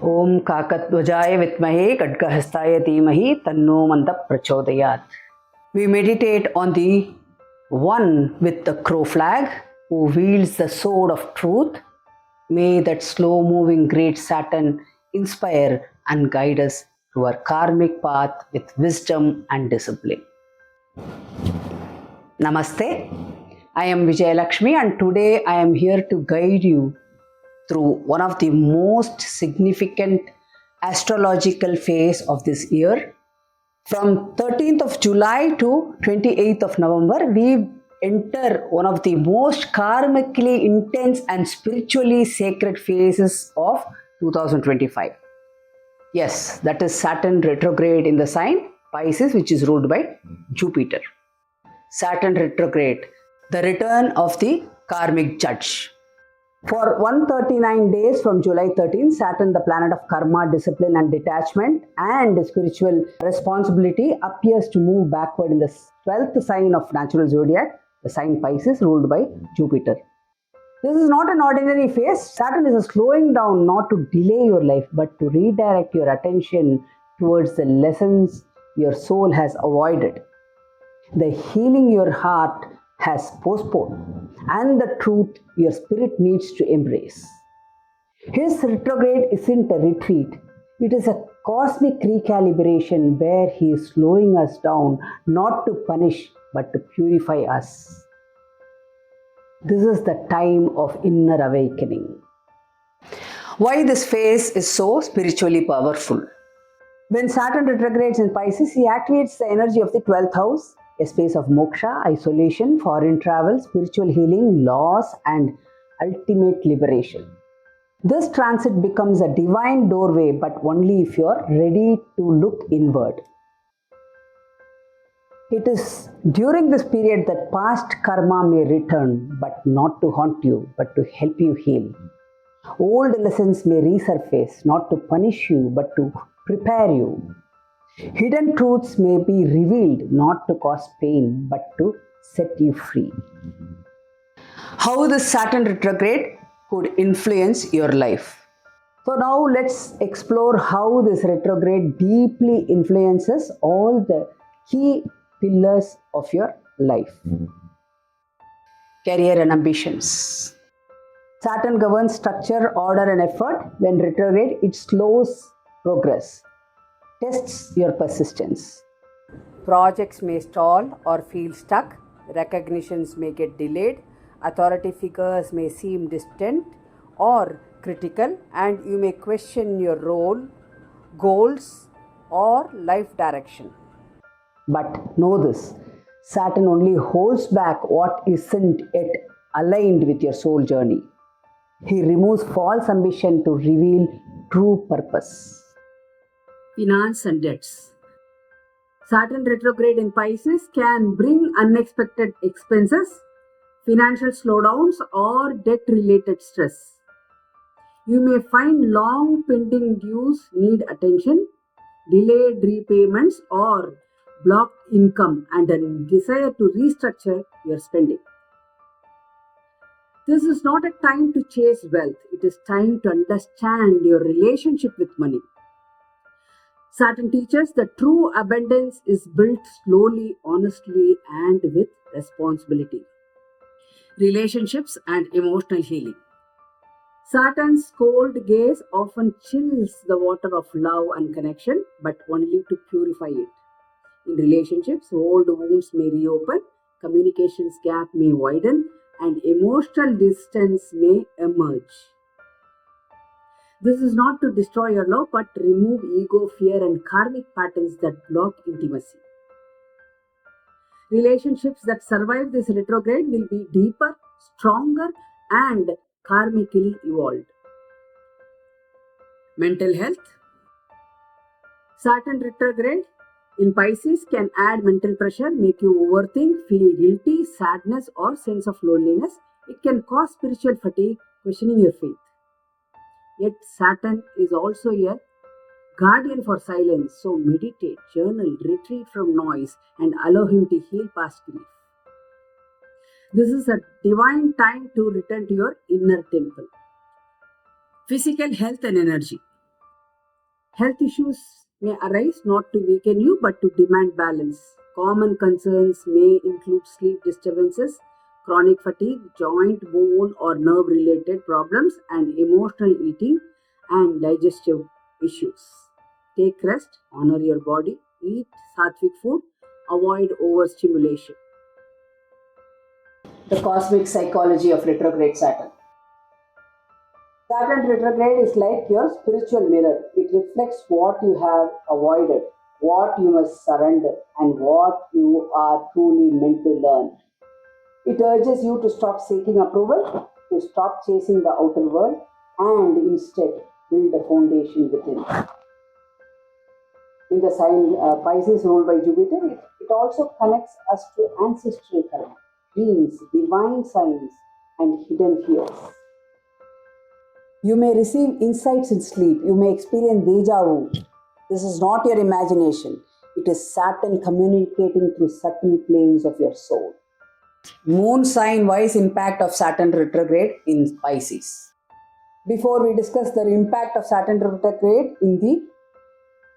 ओम काकध्वजाय विद्महे खड्गहस्ताय धीमहि तन्नो मंतः प्रचोदयात्. We meditate on the one with the crow flag who wields the sword of truth. May that slow moving great Saturn inspire and guide us through our karmic path with wisdom and discipline. Namaste. I am Vijay Lakshmi and today I am here to guide you through one of the most significant astrological phase of this year. From 13th of July to 28th of November, we enter one of the most karmically intense and spiritually sacred phases of 2025. Yes, that is Saturn retrograde in the sign Pisces, which is ruled by Jupiter. Saturn retrograde, the return of the karmic judge. For 139 days from July 13, Saturn, the planet of karma, discipline and detachment and spiritual responsibility, appears to move backward in the 12th sign of natural zodiac, the sign Pisces, ruled by Jupiter. This is not an ordinary phase. Saturn is slowing down not to delay your life, but to redirect your attention towards the lessons your soul has avoided, the healing your heart has postponed, and the truth your spirit needs to embrace. His retrograde isn't a retreat, it is a cosmic recalibration where he is slowing us down not to punish but to purify us. This is the time of inner awakening. Why this phase is so spiritually powerful? When Saturn retrogrades in Pisces, he activates the energy of the 12th house, a space of moksha, isolation, foreign travel, spiritual healing, loss, and ultimate liberation. This transit becomes a divine doorway, but only if you are ready to look inward. It is during this period that past karma may return, but not to haunt you, but to help you heal. Old lessons may resurface, not to punish you, but to prepare you. Hidden truths may be revealed, not to cause pain, but to set you free. How the Saturn retrograde could influence your life. So now let's explore how this retrograde deeply influences all the key pillars of your life. Career and ambitions. Saturn governs structure, order and effort. When retrograde, it slows progress, tests your persistence. Projects may stall or feel stuck, recognitions may get delayed, authority figures may seem distant or critical, and you may question your role, goals, or life direction. But know this, Saturn only holds back what isn't yet aligned with your soul journey. He removes false ambition to reveal true purpose. Finance and debts. Saturn retrograde in Pisces can bring unexpected expenses, financial slowdowns, or debt-related stress. You may find long pending dues need attention, delayed repayments, or blocked income and a desire to restructure your spending. This is not a time to chase wealth. It is time to understand your relationship with money. Saturn teaches that true abundance is built slowly, honestly, and with responsibility. Relationships and emotional healing. Saturn's cold gaze often chills the water of love and connection, but only to purify it. In relationships, old wounds may reopen, communications gap may widen, and emotional distance may emerge. This is not to destroy your love, but to remove ego, fear, and karmic patterns that block intimacy. Relationships that survive this retrograde will be deeper, stronger, and karmically evolved. Mental health. Saturn retrograde in Pisces can add mental pressure, make you overthink, feel guilty, sadness, or sense of loneliness. It can cause spiritual fatigue, questioning your faith. Yet Saturn is also a guardian for silence, so meditate, journal, retreat from noise, and allow him to heal past grief. This is a divine time to return to your inner temple. Physical health and energy. Health issues may arise not to weaken you but to demand balance. Common concerns may include sleep disturbances, chronic fatigue, joint, bone, or nerve related problems, and emotional eating and digestive issues. Take rest, honor your body, eat sattvic food, avoid overstimulation. The cosmic psychology of retrograde Saturn. Saturn retrograde is like your spiritual mirror. It reflects what you have avoided, what you must surrender, and what you are truly meant to learn. It urges you to stop seeking approval, to stop chasing the outer world, and instead build a foundation within. In the sign Pisces ruled by Jupiter, it also connects us to ancestral karma, dreams, divine signs, and hidden fears. You may receive insights in sleep. You may experience deja vu. This is not your imagination. It is Saturn communicating through subtle planes of your soul. Moon sign wise impact of Saturn retrograde in Pisces. Before we discuss the impact of Saturn retrograde in the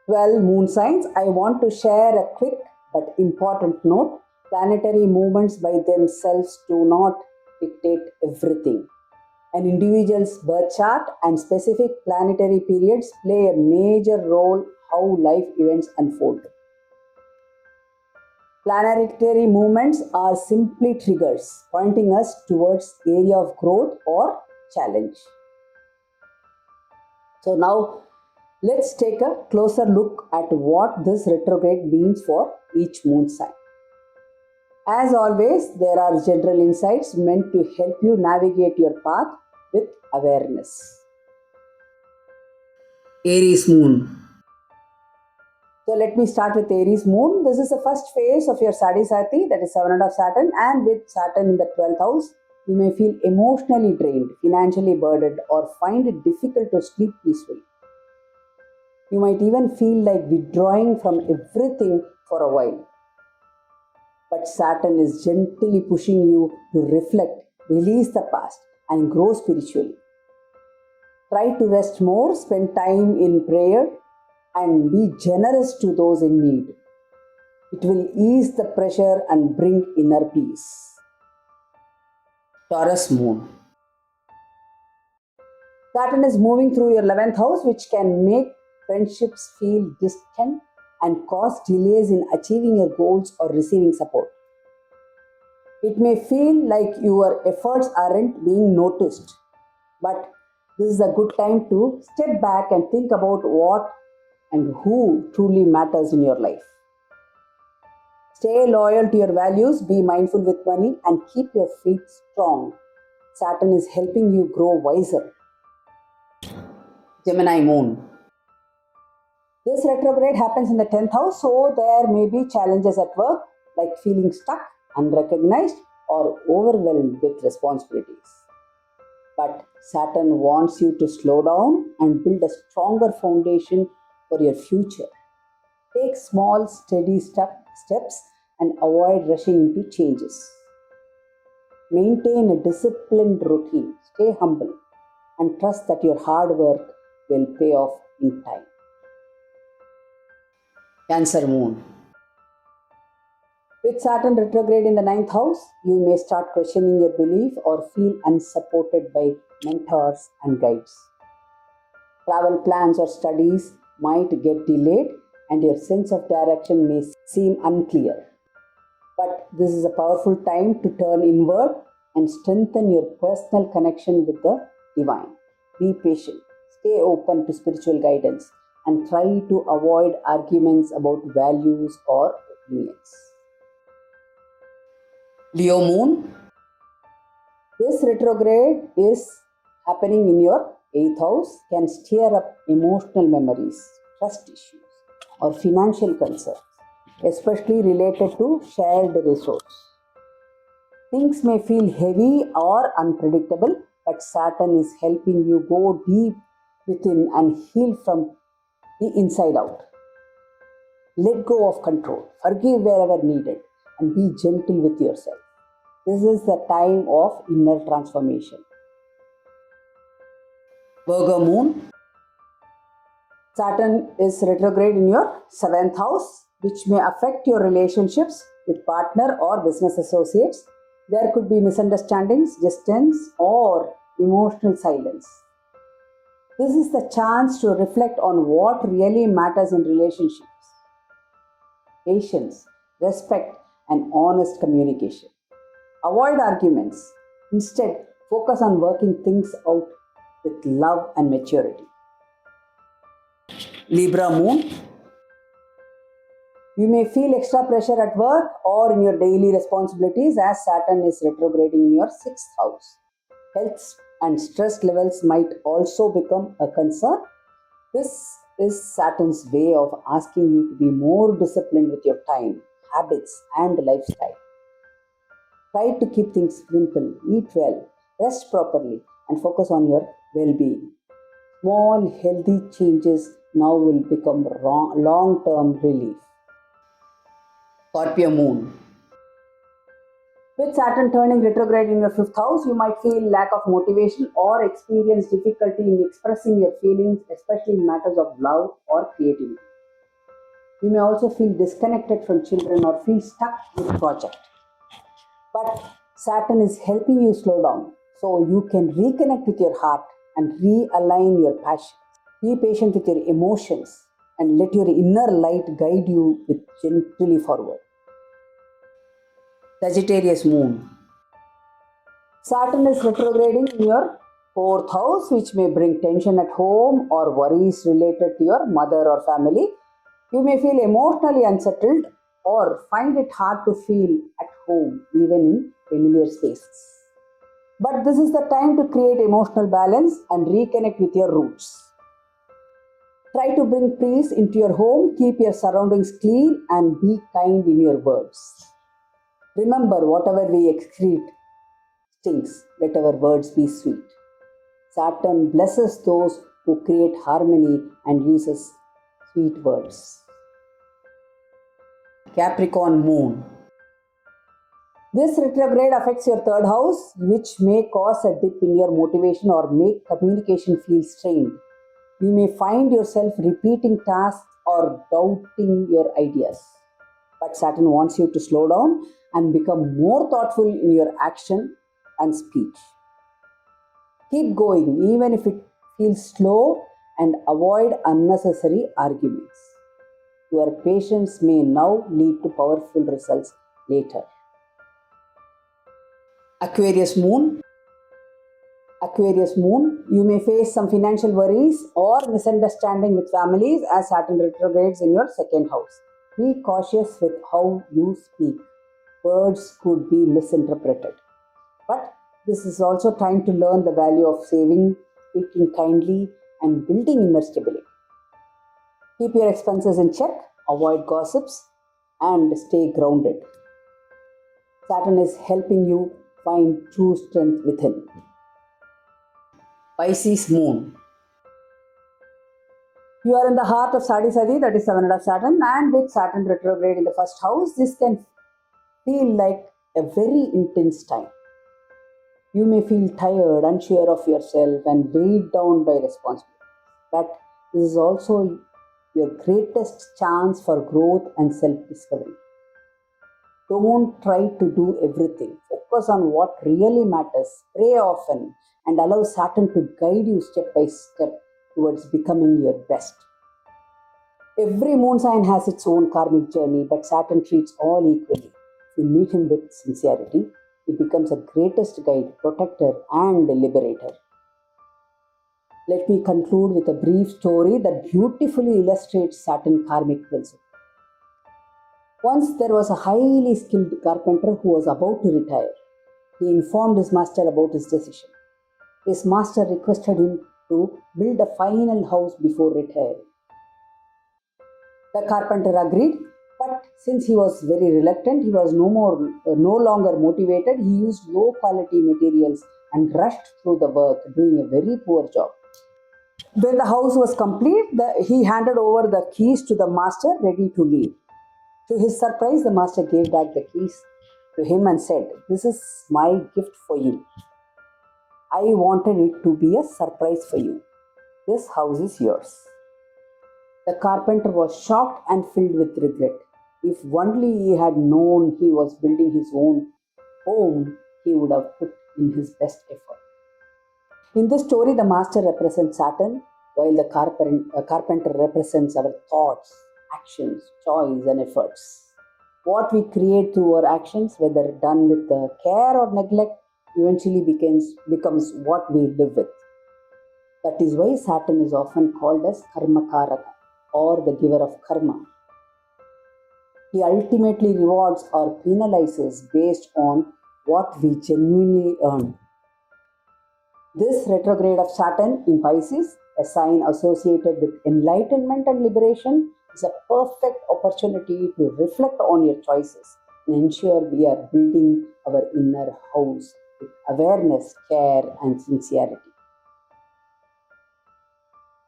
12 moon signs, I want to share a quick but important note. Planetary movements by themselves do not dictate everything. An individual's birth chart and specific planetary periods play a major role how life events unfold. Planetary movements are simply triggers pointing us towards area of growth or challenge. So now let's take a closer look at what this retrograde means for each moon sign. As always, there are general insights meant to help you navigate your path with awareness. Aries Moon. So let me start with Aries Moon. This is the first phase of your Sadhisati, that is 7 of Saturn, and with Saturn in the 12th house, you may feel emotionally drained, financially burdened, or find it difficult to sleep peacefully. You might even feel like withdrawing from everything for a while. But Saturn is gently pushing you to reflect, release the past, and grow spiritually. Try to rest more, spend time in prayer, and be generous to those in need. It will ease the pressure and bring inner peace. Taurus Moon. Saturn is moving through your 11th house, which can make friendships feel distant and cause delays in achieving your goals or receiving support. It may feel like your efforts aren't being noticed, but this is a good time to step back and think about what and who truly matters in your life. Stay loyal to your values, be mindful with money, and keep your faith strong. Saturn is helping you grow wiser. Gemini Moon. This retrograde happens in the 10th house, so there may be challenges at work like feeling stuck, unrecognized, or overwhelmed with responsibilities. But Saturn wants you to slow down and build a stronger foundation for your future. Take small, steady steps and avoid rushing into changes. Maintain a disciplined routine, stay humble, and trust that your hard work will pay off in time. Cancer Moon. With Saturn retrograde in the 9th house, you may start questioning your belief or feel unsupported by mentors and guides. Travel plans or studies might get delayed and your sense of direction may seem unclear. But this is a powerful time to turn inward and strengthen your personal connection with the divine. Be patient, stay open to spiritual guidance, and try to avoid arguments about values or opinions. Leo Moon. This retrograde is happening in your 8th house, can stir up emotional memories, trust issues, or financial concerns, especially related to shared resource. Things may feel heavy or unpredictable, but Saturn is helping you go deep within and heal from the inside out. Let go of control, forgive wherever needed, and be gentle with yourself. This is the time of inner transformation. Virgo Moon. Saturn is retrograde in your 7th house, which may affect your relationships with partner or business associates. There could be misunderstandings, distance, or emotional silence. This is the chance to reflect on what really matters in relationships. Patience, respect, and honest communication. Avoid arguments. Instead, focus on working things out with love and maturity. Libra Moon. You may feel extra pressure at work or in your daily responsibilities as Saturn is retrograding in your 6th house. Health and stress levels might also become a concern. This is Saturn's way of asking you to be more disciplined with your time, habits, and lifestyle. Try to keep things simple, eat well, rest properly, and focus on your well-being. Small, healthy changes now will become long-term relief. Scorpio Moon. With Saturn turning retrograde in your 5th house, you might feel lack of motivation or experience difficulty in expressing your feelings, especially in matters of love or creativity. You may also feel disconnected from children or feel stuck with project. But Saturn is helping you slow down so you can reconnect with your heart and realign your passion. Be patient with your emotions and let your inner light guide you gently forward. Sagittarius Moon. Saturn is retrograding in your 4th house, which may bring tension at home or worries related to your mother or family. You may feel emotionally unsettled or find it hard to feel at home even in familiar spaces. But this is the time to create emotional balance and reconnect with your roots. Try to bring peace into your home, keep your surroundings clean, and be kind in your words. Remember, whatever we excrete stinks, let our words be sweet. Saturn blesses those who create harmony and uses sweet words. Capricorn Moon. This retrograde affects your 3rd house, which may cause a dip in your motivation or make communication feel strained. You may find yourself repeating tasks or doubting your ideas. But Saturn wants you to slow down and become more thoughtful in your action and speech. Keep going even if it feels slow and avoid unnecessary arguments. Your patience may now lead to powerful results later. Aquarius Moon. Aquarius Moon, you may face some financial worries or misunderstanding with families as Saturn retrogrades in your 2nd house. Be cautious with how you speak. Words could be misinterpreted. But this is also time to learn the value of saving, speaking kindly, and building inner stability. Keep your expenses in check, avoid gossips, and stay grounded. Saturn is helping you find true strength within. Pisces Moon. You are in the heart of Sadhi, that is 7 of Saturn, and with Saturn retrograde in the 1st house, this can feel like a very intense time. You may feel tired, unsure of yourself, and weighed down by responsibility. But this is also your greatest chance for growth and self-discovery. Don't try to do everything. Focus on what really matters. Pray often and allow Saturn to guide you step by step towards becoming your best. Every moon sign has its own karmic journey, but Saturn treats all equally. If you meet him with sincerity, he becomes a greatest guide, protector, and liberator. Let me conclude with a brief story that beautifully illustrates Saturn karmic principle. Once there was a highly skilled carpenter who was about to retire. He informed his master about his decision. His master requested him to build a final house before retiring. The carpenter agreed, but since he was very reluctant, he was no longer motivated. He used low quality materials and rushed through the work, doing a very poor job. When the house was complete, he handed over the keys to the master, ready to leave. To his surprise, the master gave back the keys to him and said, "This is my gift for you. I wanted it to be a surprise for you. This house is yours." The carpenter was shocked and filled with regret. If only he had known he was building his own home, he would have put in his best effort. In this story, the master represents Saturn, while the carpenter represents our thoughts, actions, choice, and efforts. What we create through our actions, whether done with care or neglect, eventually becomes what we live with. That is why Saturn is often called as Karmakaraka, or the giver of karma. He ultimately rewards or penalizes based on what we genuinely earn. This retrograde of Saturn in Pisces, a sign associated with enlightenment and liberation, is a perfect opportunity to reflect on your choices and ensure we are building our inner house with awareness, care, and sincerity.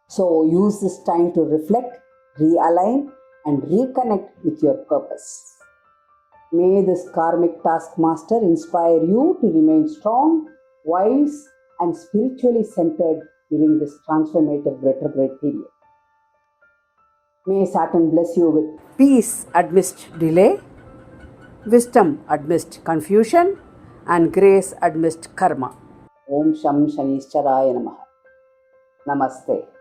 So use this time to reflect, realign, and reconnect with your purpose. May this karmic taskmaster inspire you to remain strong, wise, and spiritually centered during this transformative retrograde period. May Saturn bless you with peace amidst delay, wisdom amidst confusion, and grace amidst karma. Om Sham Shanisharaya Namaha. Namaste.